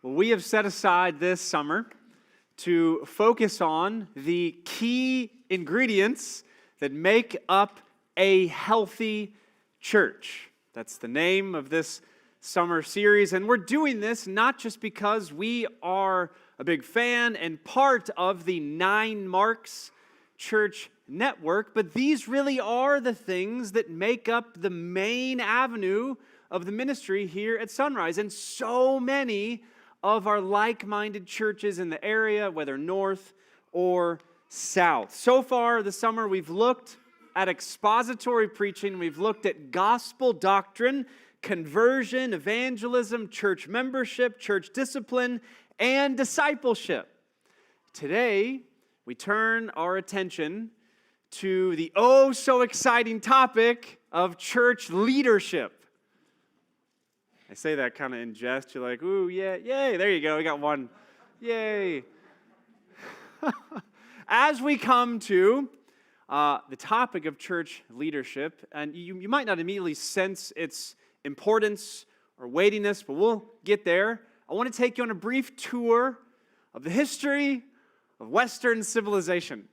Well, we have set aside this summer to focus on the key ingredients that make up a healthy church. That's the name of this summer series, and we're doing this not just because we are a big fan and part of the 9 Marks Church network, but these really are the things that make up the main avenue of the ministry here at Sunrise, and so many of our like-minded churches in the area, whether north or south. So far this summer, we've looked at expository preaching, we've looked at gospel doctrine, conversion, evangelism, church membership, church discipline, and discipleship. Today, we turn our attention to the oh-so-exciting topic of church leadership. I say that kind of in jest. You're like, ooh, yeah, yay, there you go, we got one. Yay. As we come to the topic of church leadership, and you might not immediately sense its importance or weightiness, but we'll get there. I want to take you on a brief tour of the history of Western civilization.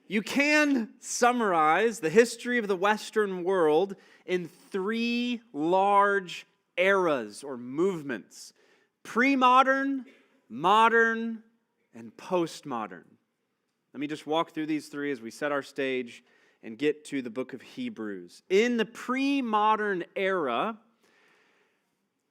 You can summarize the history of the Western world in 3 large eras or movements: pre-modern, modern, and postmodern. Let me just walk through these 3 as we set our stage and get to the book of Hebrews. In the pre-modern era,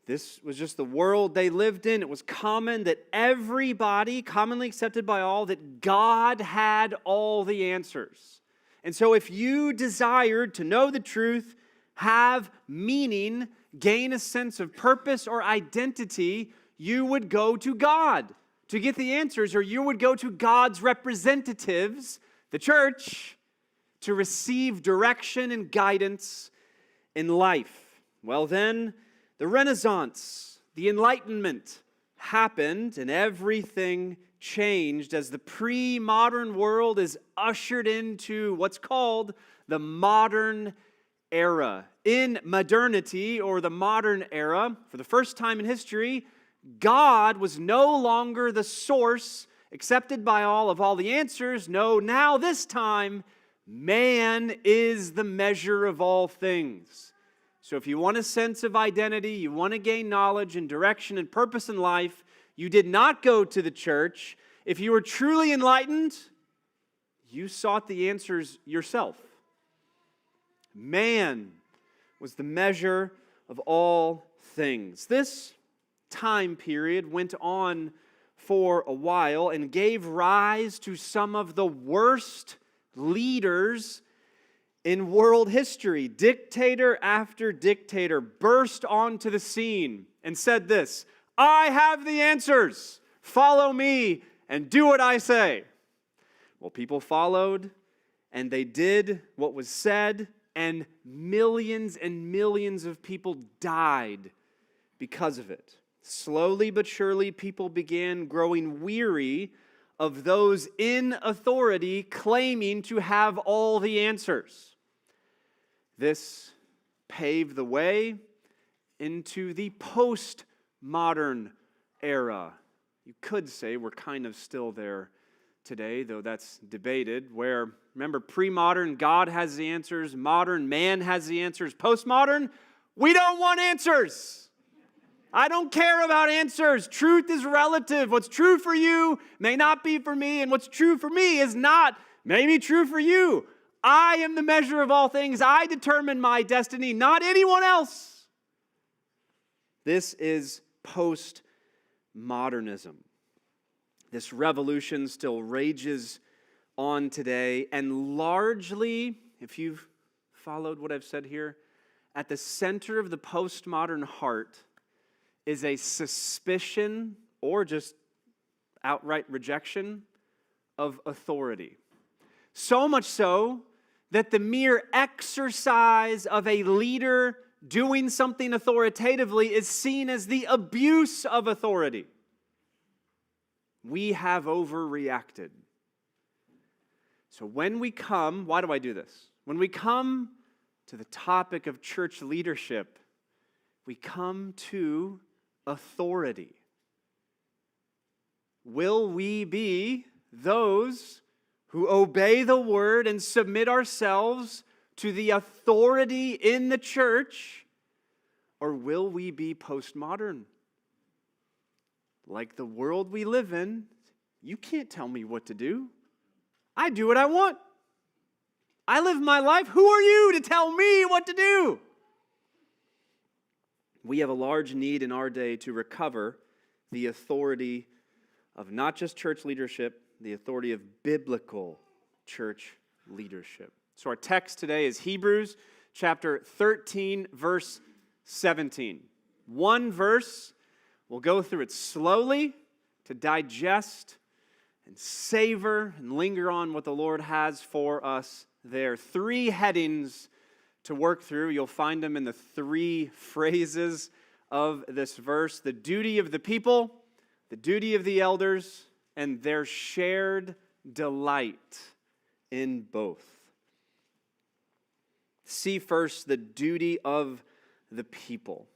this was just the world they lived in. It was common that everybody, commonly accepted by all, that God had all the answers. And so if you desired to know the truth, have meaning, gain a sense of purpose or identity, you would go to God to get the answers, or you would go to God's representatives, the church, to receive direction and guidance in life. Well then, the Renaissance, the Enlightenment happened, and everything changed as the pre-modern world is ushered into what's called the modern era. In modernity, or the modern era, for the first time in history, God was no longer the source accepted by all of all the answers. No, now this time, man is the measure of all things. So if you want a sense of identity, you want to gain knowledge and direction and purpose in life, you did not go to the church. If you were truly enlightened, you sought the answers yourself. Man was the measure of all things. This time period went on for a while and gave rise to some of the worst leaders in world history. Dictator after dictator burst onto the scene and said this: I have the answers. Follow me and do what I say. Well, people followed and they did what was said, and millions of people died because of it. Slowly but surely, people began growing weary of those in authority claiming to have all the answers. This paved the way into the postmodern era. You could say we're kind of still there today, though that's debated, where, remember, pre-modern, God has the answers, modern, man has the answers, postmodern, we don't want answers. I don't care about answers. Truth is relative. What's true for you may not be for me, and what's true for me is not maybe true for you. I am the measure of all things. I determine my destiny, not anyone else. This is postmodernism. This revolution still rages on today, and largely, if you've followed what I've said here, at the center of the postmodern heart is a suspicion or just outright rejection of authority. So much so that the mere exercise of a leader doing something authoritatively is seen as the abuse of authority. We have overreacted. So when we come, why do I do this? When we come to the topic of church leadership, we come to authority. Will we be those who obey the word and submit ourselves to the authority in the church, or will we be postmodern? Like the world we live in, you can't tell me what to do. I do what I want. I live my life. Who are you to tell me what to do? We have a large need in our day to recover the authority of not just church leadership, the authority of biblical church leadership. So our text today is Hebrews chapter 13, verse 17. One verse. We'll go through it slowly to digest and savor and linger on what the Lord has for us there. 3 headings to work through. You'll find them in the 3 phrases of this verse: the duty of the people, the duty of the elders, and their shared delight in both. See first the duty of the people.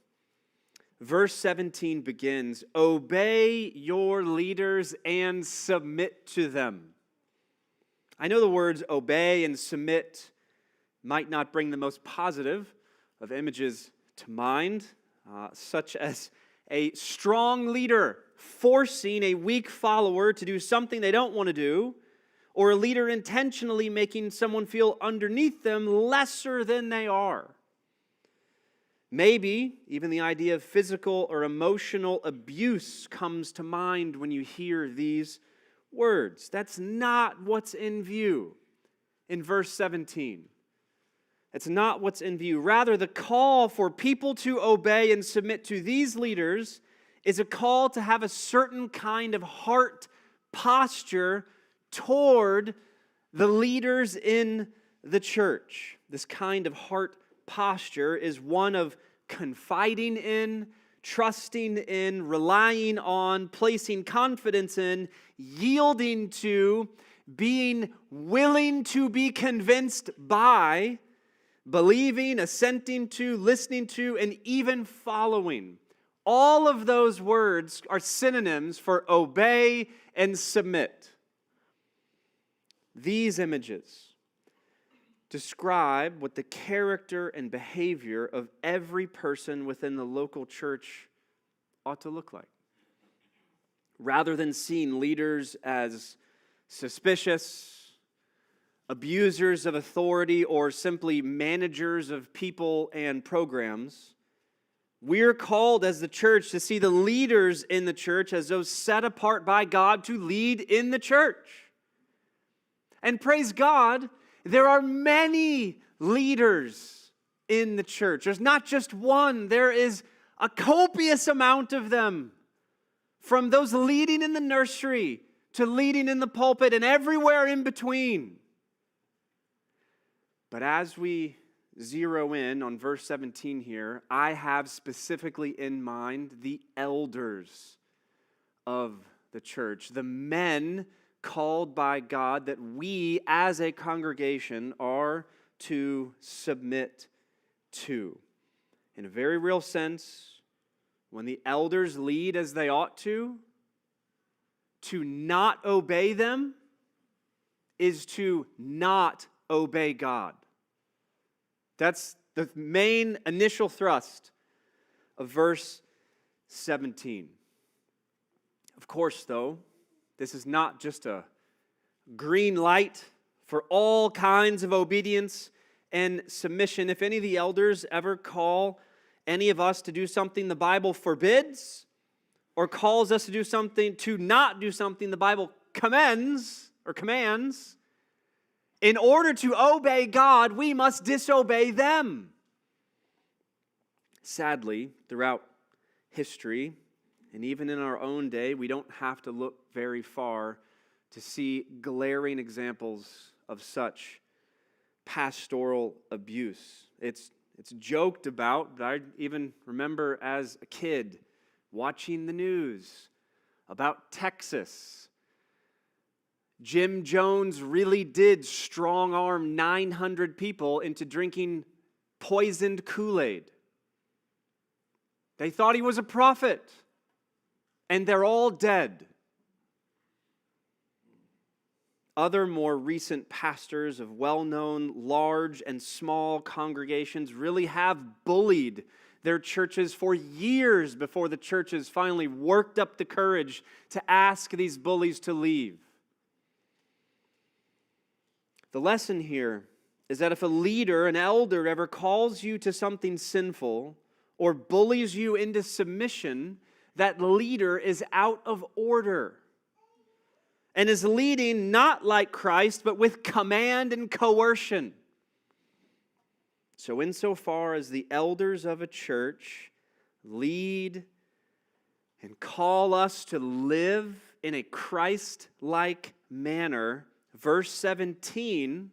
Verse 17 begins, "Obey your leaders and submit to them." I know the words obey and submit might not bring the most positive of images to mind, such as a strong leader forcing a weak follower to do something they don't want to do, or a leader intentionally making someone feel underneath them lesser than they are. Maybe even the idea of physical or emotional abuse comes to mind when you hear these words. That's not what's in view in verse 17. It's not what's in view. Rather, the call for people to obey and submit to these leaders is a call to have a certain kind of heart posture toward the leaders in the church. This kind of heart posture is one of confiding in, trusting in, relying on, placing confidence in, yielding to, being willing to be convinced by, believing, assenting to, listening to, and even following. All of those words are synonyms for obey and submit. These images describe what the character and behavior of every person within the local church ought to look like. Rather than seeing leaders as suspicious, abusers of authority, or simply managers of people and programs, we're called as the church to see the leaders in the church as those set apart by God to lead in the church. And praise God, there are many leaders in the church. There's not just one. There is a copious amount of them. From those leading in the nursery to leading in the pulpit and everywhere in between. But as we zero in on verse 17 here, I have specifically in mind the elders of the church, the men called by God that we as a congregation are to submit to. In a very real sense, when the elders lead as they ought to not obey them is to not obey God. That's the main initial thrust of verse 17. Of course, though, this is not just a green light for all kinds of obedience and submission. If any of the elders ever call any of us to do something the Bible forbids, or calls us to do something, to not do something the Bible commends or commands, in order to obey God, we must disobey them. Sadly, throughout history, and even in our own day, we don't have to look very far to see glaring examples of such pastoral abuse. It's joked about, but I even remember as a kid watching the news about Texas. Jim Jones really did strong-arm 900 people into drinking poisoned Kool-Aid. They thought he was a prophet. And they're all dead. Other more recent pastors of well-known large and small congregations really have bullied their churches for years before the churches finally worked up the courage to ask these bullies to leave. The lesson here is that if a leader, an elder, ever calls you to something sinful or bullies you into submission, that leader is out of order and is leading not like Christ, but with command and coercion. So insofar as the elders of a church lead and call us to live in a Christ-like manner, verse 17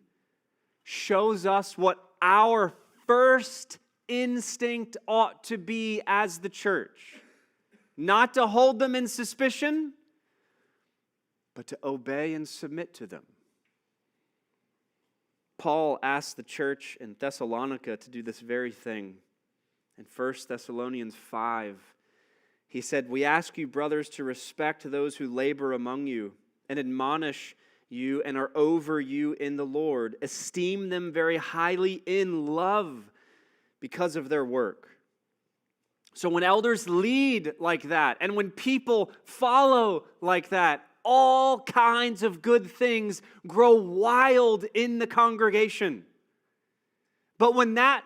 shows us what our first instinct ought to be as the church. Not to hold them in suspicion, but to obey and submit to them. Paul asked the church in Thessalonica to do this very thing. In 1 Thessalonians 5, he said, "We ask you, brothers, to respect those who labor among you and admonish you and are over you in the Lord. Esteem them very highly in love because of their work." So when elders lead like that, and when people follow like that, all kinds of good things grow wild in the congregation. But when that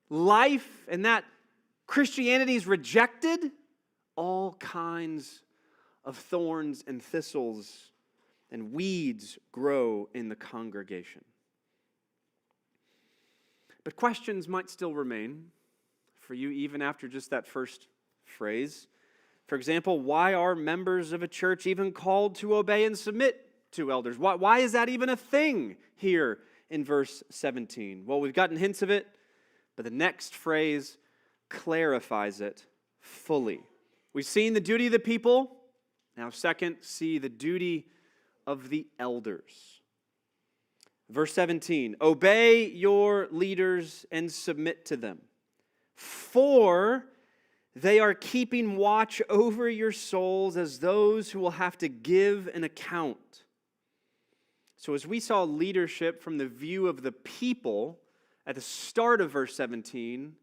life and that Christianity is rejected, all kinds of thorns and thistles and weeds grow in the congregation. But questions might still remain for you even after just that first phrase. For example, why are members of a church even called to obey and submit to elders? Why is that even a thing here in verse 17? Well, we've gotten hints of it, but the next phrase clarifies it fully. We've seen the duty of the people. Now, second, see the duty of the elders. Verse 17, obey your leaders and submit to them, for they are keeping watch over your souls as those who will have to give an account. So as we saw leadership from the view of the people at the start of verse 17,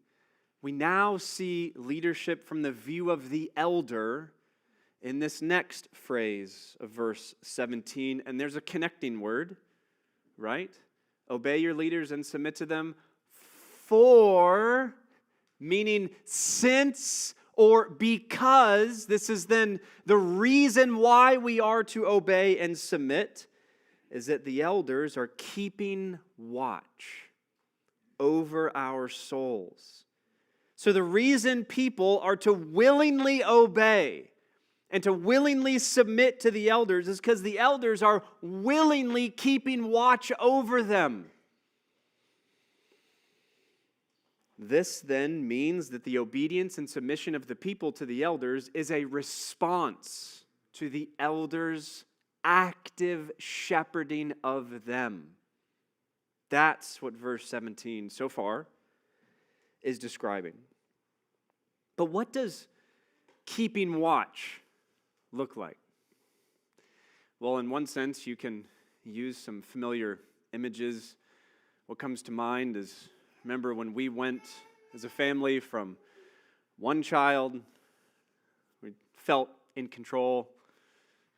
we now see leadership from the view of the elder in this next phrase of verse 17. And there's a connecting word, right? Obey your leaders and submit to them, for, meaning since or because. This is then the reason why we are to obey and submit, is that the elders are keeping watch over our souls. So the reason people are to willingly obey and to willingly submit to the elders is because the elders are willingly keeping watch over them. This then means that the obedience and submission of the people to the elders is a response to the elders' active shepherding of them. That's what verse 17 so far is describing. But what does keeping watch look like? Well, in one sense, you can use some familiar images. What comes to mind is, remember when we went as a family from one child, we felt in control.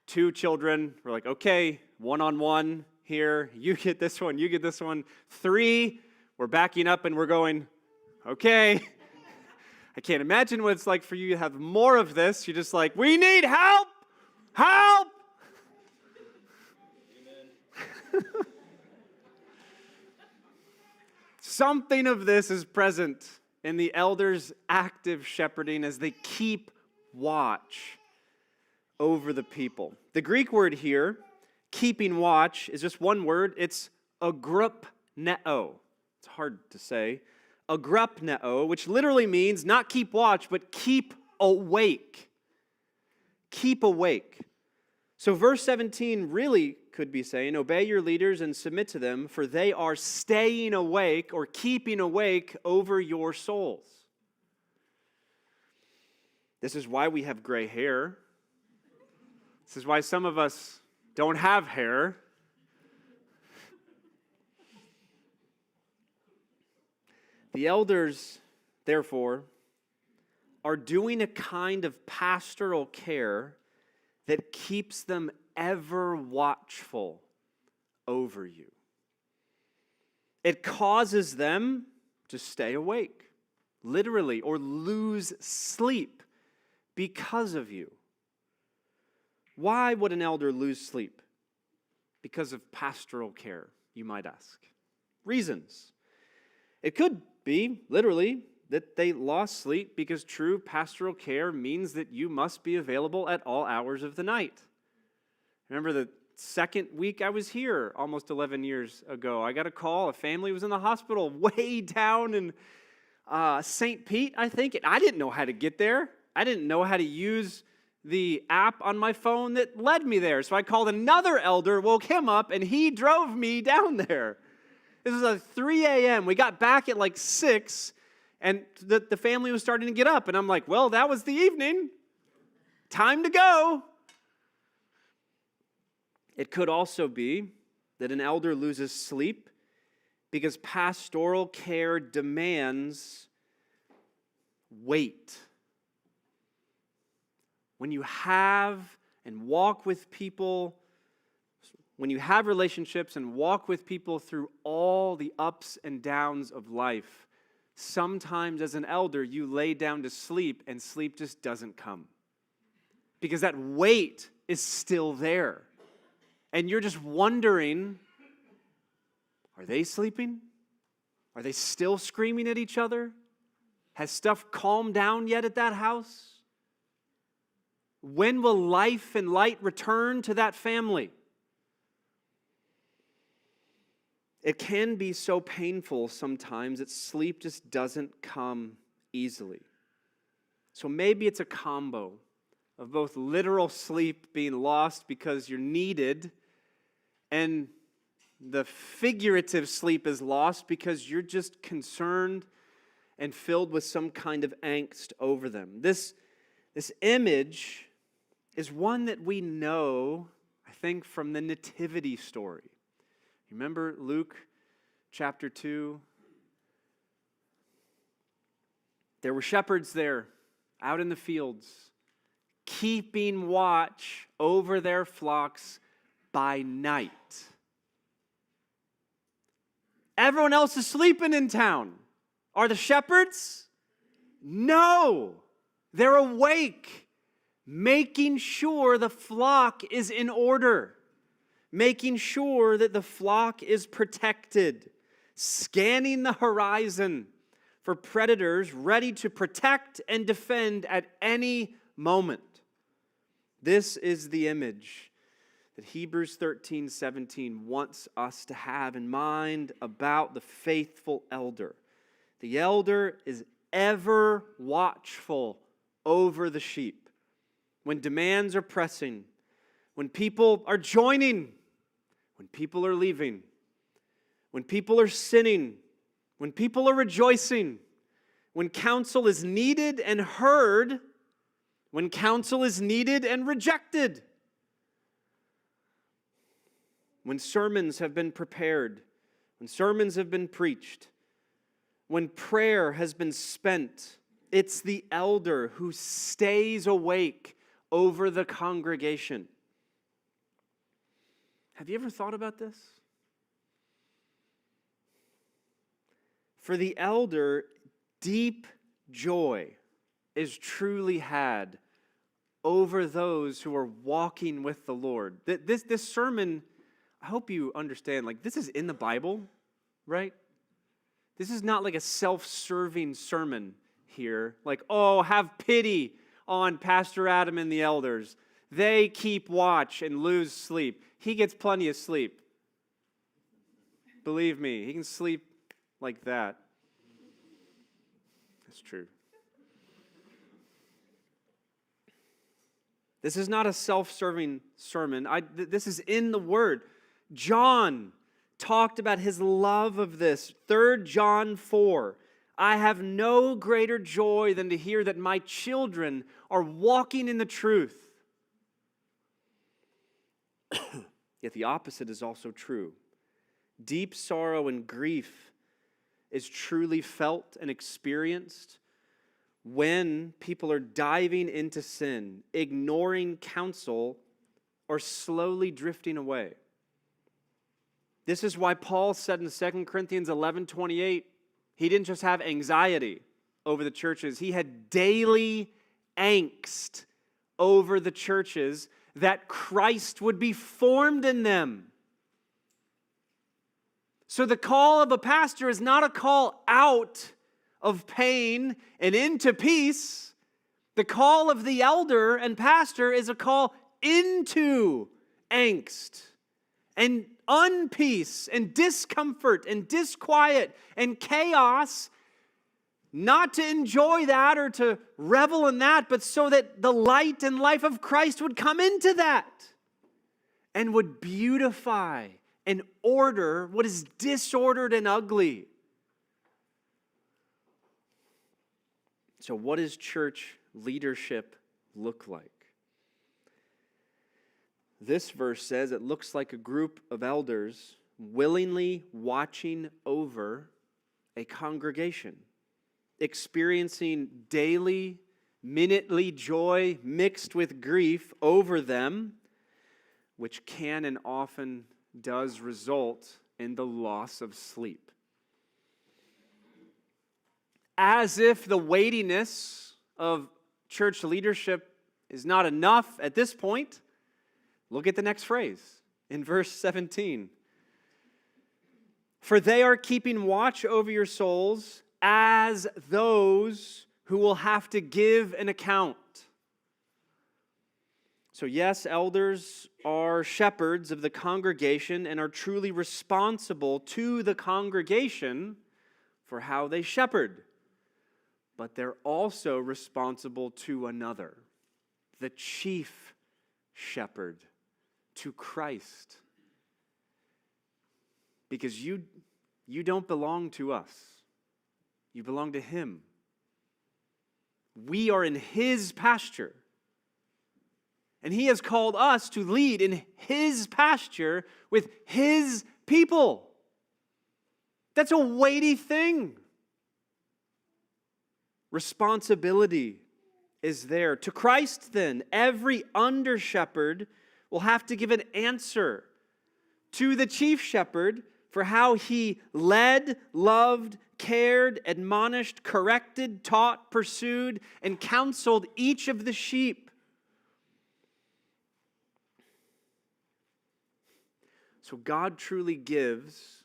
2 children, we're like, okay, one-on-one here. You get this one, you get this one. 3, we're backing up and we're going, okay. I can't imagine what it's like for you to have more of this. You're just like, we need help! Help! Amen. Something of this is present in the elders' active shepherding as they keep watch over the people. The Greek word here, keeping watch, is just one word. It's agrupneo. It's hard to say. Agrupneo, which literally means not keep watch, but keep awake. Keep awake. So verse 17 really could be saying, obey your leaders and submit to them, for they are staying awake or keeping awake over your souls. This is why we have gray hair. This is why some of us don't have hair. The elders, therefore, are doing a kind of pastoral care that keeps them ever watchful over you. It causes them to stay awake, literally, or lose sleep because of you. Why would an elder lose sleep? Because of pastoral care, you might ask. Reasons. It could be, literally, that they lost sleep because true pastoral care means that you must be available at all hours of the night. Remember the second week I was here, almost 11 years ago, I got a call. A family was in the hospital way down in St. Pete, I think. And I didn't know how to get there. I didn't know how to use the app on my phone that led me there. So I called another elder, woke him up, and he drove me down there. This was at 3 a.m. We got back at like 6, and the family was starting to get up. And I'm like, well, that was the evening. Time to go. It could also be that an elder loses sleep because pastoral care demands wait. When you have and walk with people, when you have relationships and walk with people through all the ups and downs of life, sometimes as an elder, you lay down to sleep and sleep just doesn't come. Because that weight is still there. And you're just wondering, are they sleeping? Are they still screaming at each other? Has stuff calmed down yet at that house? When will life and light return to that family? It can be so painful sometimes that sleep just doesn't come easily. So maybe it's a combo of both literal sleep being lost because you're needed, and the figurative sleep is lost because you're just concerned and filled with some kind of angst over them. This image is one that we know, I think, from the nativity story. Remember Luke chapter 2? There were shepherds there, out in the fields, keeping watch over their flocks by night. Everyone else is sleeping in town. Are the shepherds? No. They're awake, making sure the flock is in order, making sure that the flock is protected, scanning the horizon for predators ready to protect and defend at any moment. This is the image that Hebrews 13:17 wants us to have in mind about the faithful elder. The elder is ever watchful over the sheep. When demands are pressing, when people are joining, when people are leaving, when people are sinning, when people are rejoicing, when counsel is needed and heard, when counsel is needed and rejected, when sermons have been prepared, when sermons have been preached, when prayer has been spent, it's the elder who stays awake over the congregation. Have you ever thought about this? For the elder, deep joy is truly had over those who are walking with the Lord. This sermon, I hope you understand, like, this is in the Bible, right? This is not like a self-serving sermon here. Like, oh, have pity on Pastor Adam and the elders. They keep watch and lose sleep. He gets plenty of sleep. Believe me, he can sleep like that. That's true. This is not a self-serving sermon. This is in the Word. John talked about his love of this. 3 John 4. I have no greater joy than to hear that my children are walking in the truth. Yet the opposite is also true. Deep sorrow and grief is truly felt and experienced when people are diving into sin, ignoring counsel, or slowly drifting away. This is why Paul said in 2 Corinthians 11:28, he didn't just have anxiety over the churches, he had daily angst over the churches that Christ would be formed in them. So the call of a pastor is not a call out of pain and into peace. The call of the elder and pastor is a call into angst and unpeace and discomfort and disquiet and chaos, not to enjoy that or to revel in that, but so that the light and life of Christ would come into that and would beautify and order what is disordered and ugly. So what does church leadership look like? This verse says it looks like a group of elders willingly watching over a congregation, experiencing daily, minutely joy mixed with grief over them, which can and often does result in the loss of sleep. As if the weightiness of church leadership is not enough at this point, look at the next phrase in verse 17. For they are keeping watch over your souls as those who will have to give an account. So yes, elders are shepherds of the congregation and are truly responsible to the congregation for how they shepherd. But they're also responsible to another, the chief shepherd, to Christ. Because you don't belong to us. You belong to Him. We are in His pasture. And He has called us to lead in His pasture with His people. That's a weighty thing. Responsibility is there. To Christ, then, every under-shepherd will have to give an answer to the chief shepherd for how he led, loved, cared, admonished, corrected, taught, pursued, and counseled each of the sheep. So God truly gives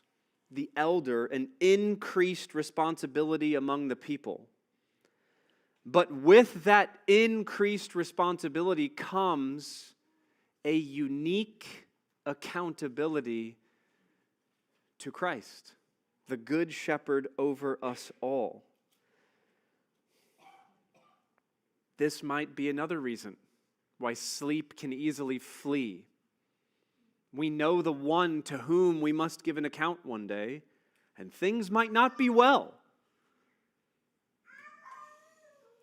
the elder an increased responsibility among the people. But with that increased responsibility comes a unique accountability to Christ, the good shepherd over us all. This might be another reason why sleep can easily flee. We know the one to whom we must give an account one day, and things might not be well.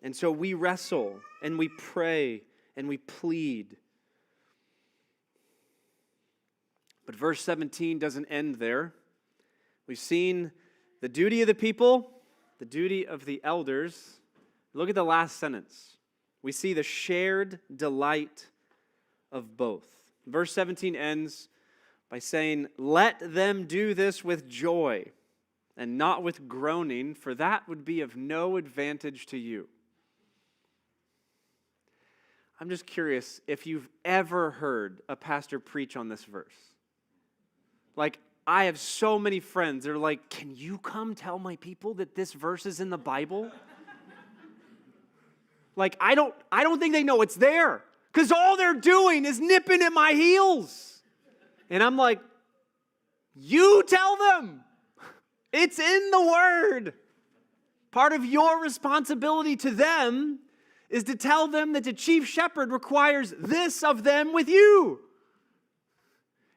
And so we wrestle, and we pray, and we plead. But verse 17 doesn't end there. We've seen the duty of the people, the duty of the elders. Look at the last sentence. We see the shared delight of both. Verse 17 ends by saying, "Let them do this with joy and not with groaning, for that would be of no advantage to you." I'm just curious if you've ever heard a pastor preach on this verse. Like, I have so many friends that are like, "Can you come tell my people that this verse is in the Bible?" Like, I don't think they know it's there, because all they're doing is nipping at my heels. And I'm like, you tell them. It's in the Word. Part of your responsibility to them is to tell them that the chief shepherd requires this of them with you.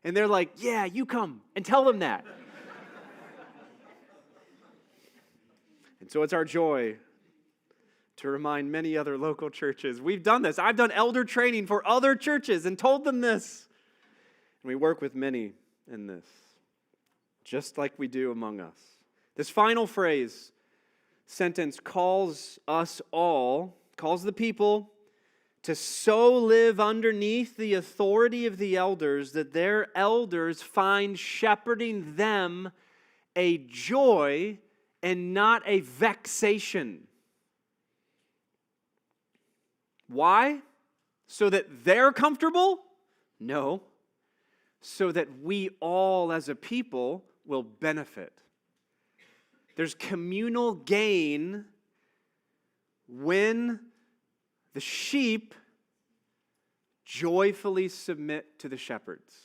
And they're like, "Yeah, you come and tell them that." And so it's our joy to remind many other local churches. We've done this. I've done elder training for other churches and told them this. And we work with many in this, just like we do among us. This final sentence calls us all, calls the people to so live underneath the authority of the elders that their elders find shepherding them a joy and not a vexation. Why? So that they're comfortable? No. So that we all as a people will benefit. There's communal gain when the sheep joyfully submit to the shepherds.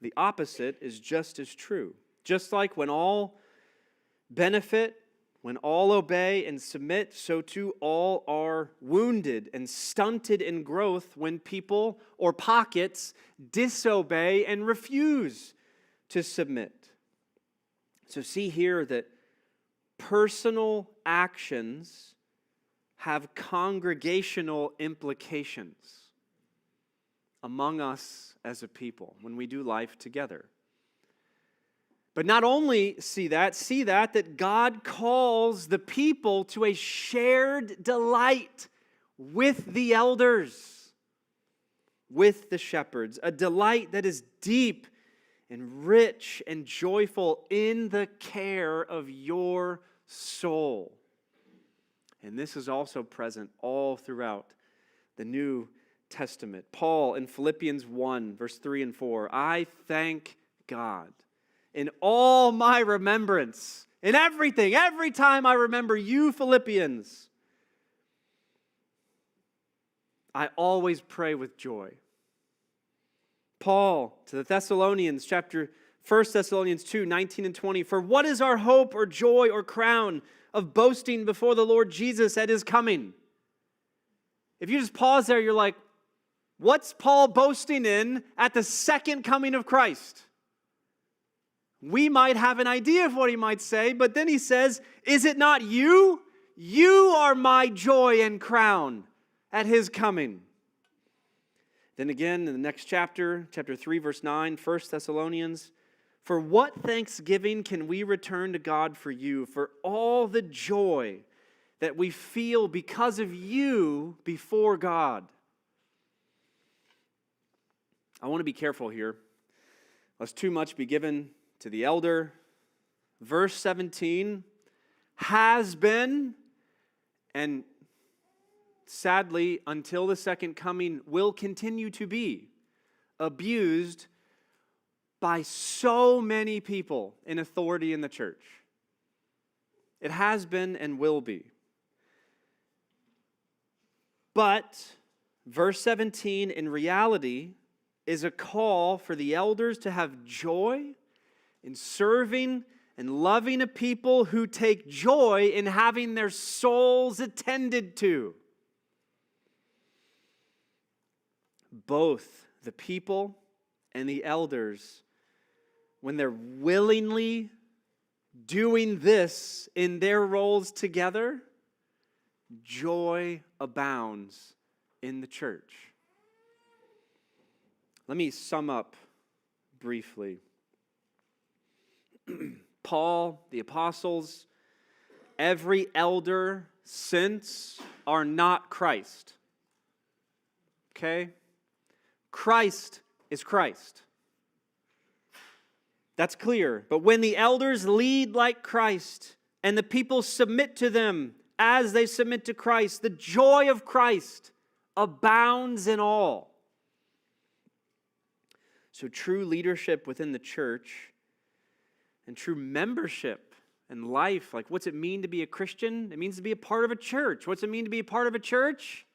The opposite is just as true. Just like when all benefit, when all obey and submit, so too all are wounded and stunted in growth when people or pockets disobey and refuse to submit. So see here that personal actions have congregational implications among us as a people when we do life together. But not only see that God calls the people to a shared delight with the elders, with the shepherds, a delight that is deep and rich and joyful in the care of your soul. And this is also present all throughout the New Testament. Paul in Philippians 1, verse 3 and 4, I thank God in all my remembrance, in everything, every time I remember you Philippians, I always pray with joy. Paul to the Thessalonians, 1 Thessalonians 2, 19 and 20, for what is our hope or joy or crown of boasting before the Lord Jesus at His coming? If you just pause there, you're like, what's Paul boasting in at the second coming of Christ? We might have an idea of what he might say, but then he says, is it not you? You are my joy and crown at His coming. Then again, in the next chapter 3, verse 9, 1 Thessalonians, for what thanksgiving can we return to God for you, for all the joy that we feel because of you before God? I want to be careful here, lest too much be given to the elder. Verse 17 has been, and sadly, until the second coming, will continue to be abused by so many people in authority in the church. It has been and will be. But verse 17 in reality is a call for the elders to have joy in serving and loving a people who take joy in having their souls attended to. Both the people and the elders, when they're willingly doing this in their roles together, joy abounds in the church. Let me sum up briefly. Paul, the apostles, every elder since are not Christ. Okay? Christ is Christ. That's clear. But when the elders lead like Christ and the people submit to them as they submit to Christ, the joy of Christ abounds in all. So true leadership within the church and true membership and life, like what's it mean to be a Christian? It means to be a part of a church. What's it mean to be a part of a church?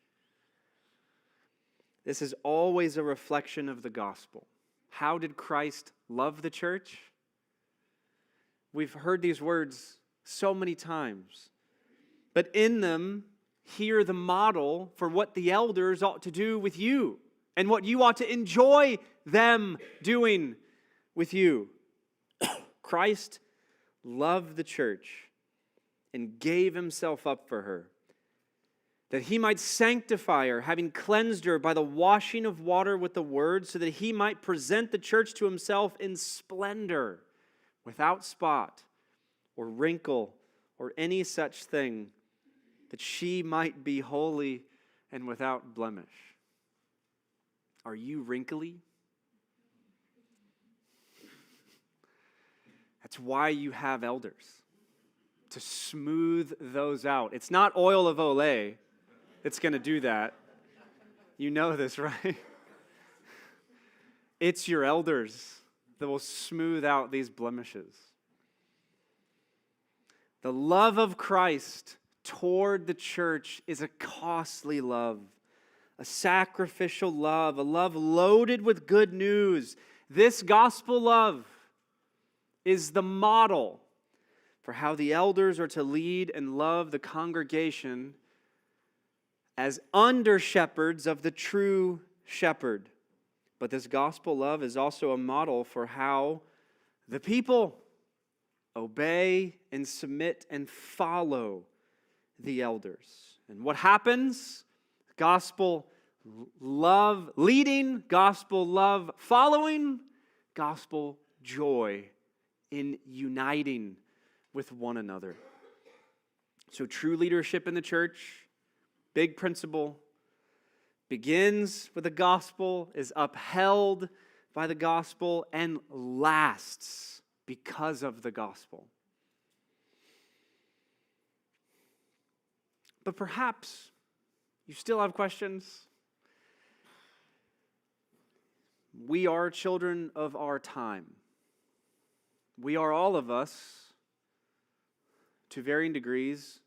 This is always a reflection of the gospel. How did Christ love the church? We've heard these words so many times. But in them, hear the model for what the elders ought to do with you and what you ought to enjoy them doing with you. Christ loved the church and gave himself up for her, that he might sanctify her, having cleansed her by the washing of water with the word, so that he might present the church to himself in splendor, without spot or wrinkle or any such thing, that she might be holy and without blemish. Are you wrinkly? That's why you have elders, to smooth those out. It's not oil of Olay that's going to do that. You know this, right? It's your elders that will smooth out these blemishes. The love of Christ toward the church is a costly love, a sacrificial love, a love loaded with good news. This gospel love is the model for how the elders are to lead and love the congregation as under shepherds of the true shepherd. But this gospel love is also a model for how the people obey and submit and follow the elders. And what happens? Gospel love leading, gospel love following, gospel joy in uniting with one another. So true leadership in the church, big principle, begins with the gospel, is upheld by the gospel, and lasts because of the gospel. But perhaps you still have questions. We are children of our time. We are, all of us, to varying degrees,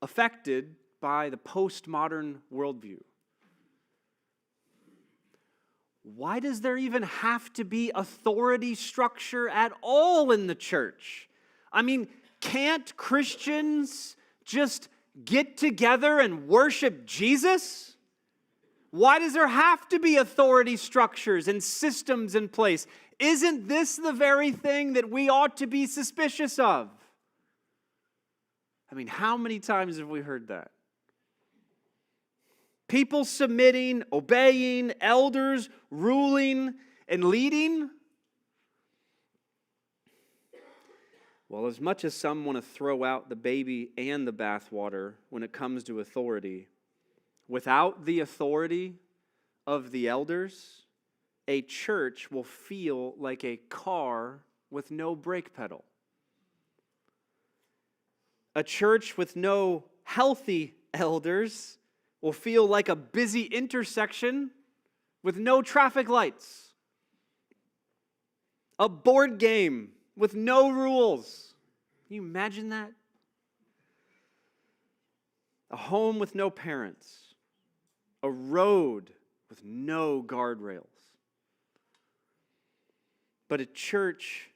affected by the postmodern worldview. Why does there even have to be authority structure at all in the church? I mean, can't Christians just get together and worship Jesus? Why does there have to be authority structures and systems in place? Isn't this the very thing that we ought to be suspicious of? I mean, how many times have we heard that? People submitting, obeying, elders ruling and leading. Well, as much as some want to throw out the baby and the bathwater when it comes to authority, without the authority of the elders, a church will feel like a car with no brake pedal. A church with no healthy elders will feel like a busy intersection with no traffic lights. A board game with no rules. Can you imagine that? A home with no parents. A road with no guardrails. But a church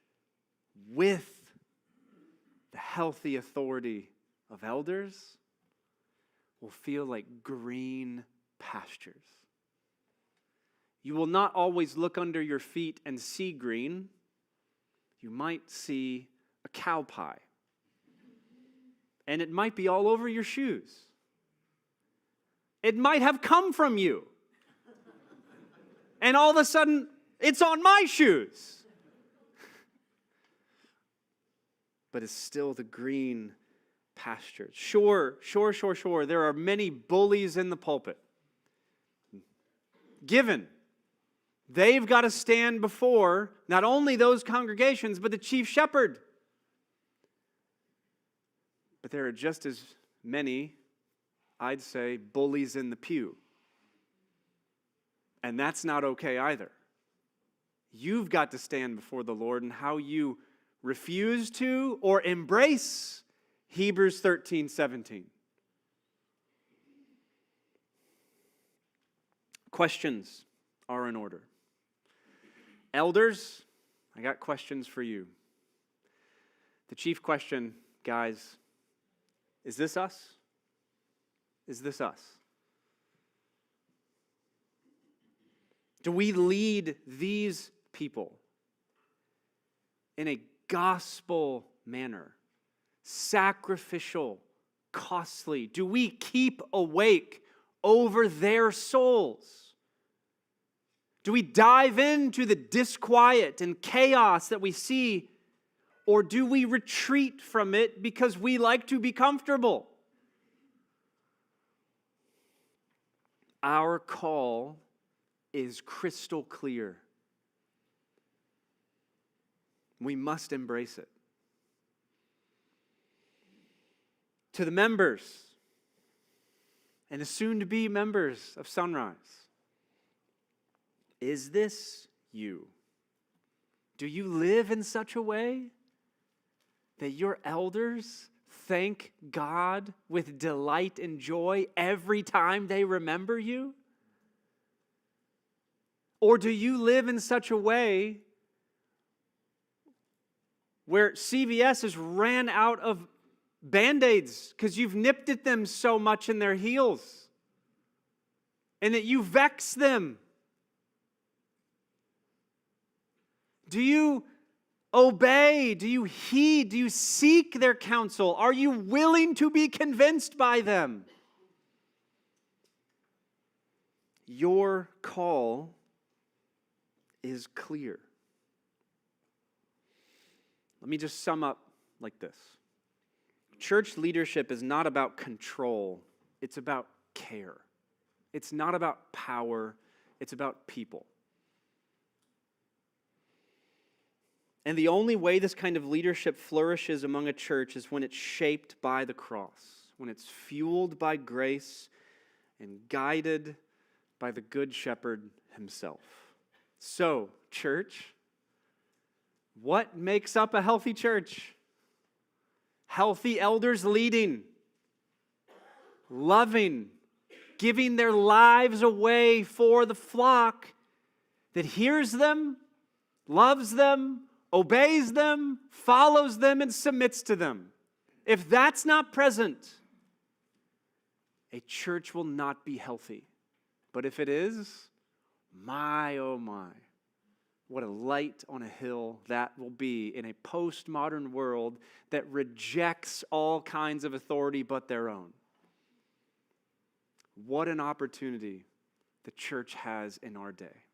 with the healthy authority of elders will feel like green pastures. You will not always look under your feet and see green. You might see a cow pie. And it might be all over your shoes. It might have come from you. And all of a sudden, it's on my shoes. But it's still the green pastures. Sure. There are many bullies in the pulpit. Given. They've got to stand before not only those congregations, but the chief shepherd. But there are just as many, I'd say, bullies in the pew. And that's not okay either. You've got to stand before the Lord, and how you refuse to or embrace Hebrews 13:17. Questions are in order. Elders, I got questions for you. The chief question, guys, is this us? Is this us? Do we lead these people in a gospel manner, sacrificial, costly, do we keep awake over their souls? Do we dive into the disquiet and chaos that we see, or do we retreat from it because we like to be comfortable? Our call is crystal clear. We must embrace it. To the members and the soon-to-be members of Sunrise, is this you? Do you live in such a way that your elders thank God with delight and joy every time they remember you? Or do you live in such a way where CVS has ran out of Band-Aids because you've nipped at them so much in their heels and that you vex them? Do you obey? Do you heed? Do you seek their counsel? Are you willing to be convinced by them? Your call is clear. Let me just sum up like this. Church leadership is not about control. It's about care. It's not about power. It's about people. And the only way this kind of leadership flourishes among a church is when it's shaped by the cross, when it's fueled by grace and guided by the Good Shepherd himself. So, church, what makes up a healthy church? Healthy elders leading, loving, giving their lives away for the flock that hears them, loves them, obeys them, follows them, and submits to them. If that's not present, a church will not be healthy. But if it is, my, oh my, what a light on a hill that will be in a postmodern world that rejects all kinds of authority but their own. What an opportunity the church has in our day.